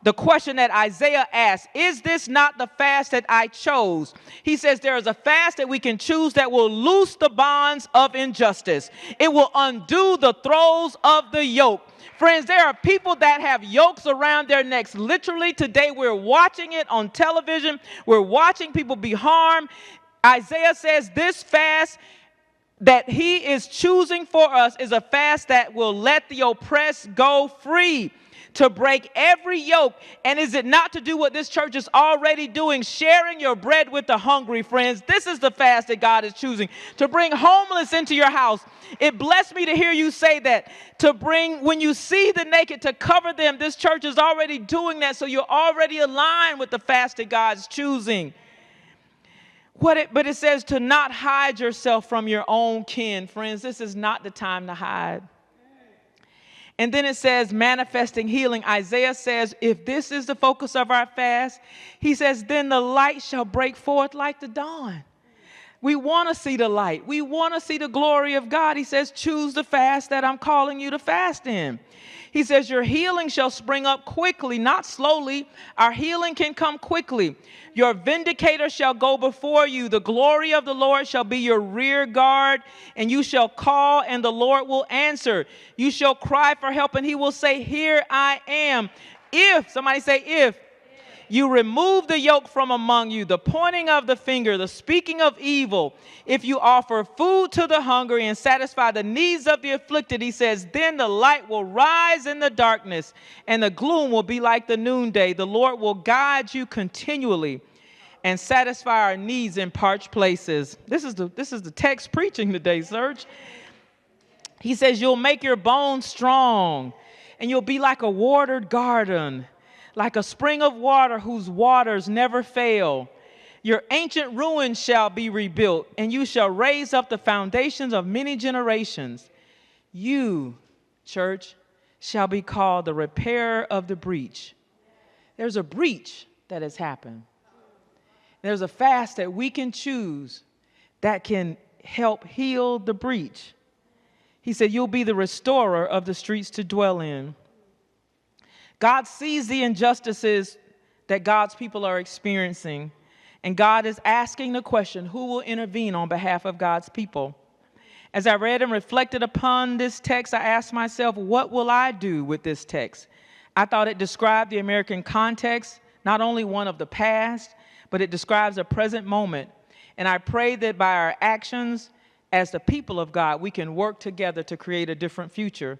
the question that Isaiah asked, is this not the fast that I chose? He says there is a fast that we can choose that will loose the bonds of injustice. It will undo the throes of the yoke. Friends, there are people that have yokes around their necks. Literally today we're watching it on television. We're watching people be harmed. Isaiah says this fast that he is choosing for us is a fast that will let the oppressed go free, to break every yoke. And is it not to do what this church is already doing, sharing your bread with the hungry, friends? This is the fast that God is choosing, to bring homeless into your house. It blessed me to hear you say that, to bring, when you see the naked, to cover them. This church is already doing that, so you're already aligned with the fast that God's choosing. But it says to not hide yourself from your own kin. Friends, this is not the time to hide. And then it says manifesting healing. Isaiah says, if this is the focus of our fast, he says, then the light shall break forth like the dawn. We want to see the light. We want to see the glory of God. He says, choose the fast that I'm calling you to fast in. He says, your healing shall spring up quickly, not slowly. Our healing can come quickly. Your vindicator shall go before you. The glory of the Lord shall be your rear guard, and you shall call, and the Lord will answer. You shall cry for help, and he will say, here I am. If, somebody say if. You remove the yoke from among you, the pointing of the finger, the speaking of evil. If you offer food to the hungry and satisfy the needs of the afflicted, he says, then the light will rise in the darkness and the gloom will be like the noonday. The Lord will guide you continually and satisfy our needs in parched places. This is the text preaching today, Serge. He says, you'll make your bones strong and you'll be like a watered garden, like a spring of water whose waters never fail. Your ancient ruins shall be rebuilt, and you shall raise up the foundations of many generations. You, church, shall be called the repairer of the breach. There's a breach that has happened. There's a fast that we can choose that can help heal the breach. He said, you'll be the restorer of the streets to dwell in. God sees the injustices that God's people are experiencing, and God is asking the question, who will intervene on behalf of God's people? As I read and reflected upon this text, I asked myself, what will I do with this text? I thought it described the American context, not only one of the past, but it describes a present moment. And I pray that by our actions as the people of God, we can work together to create a different future.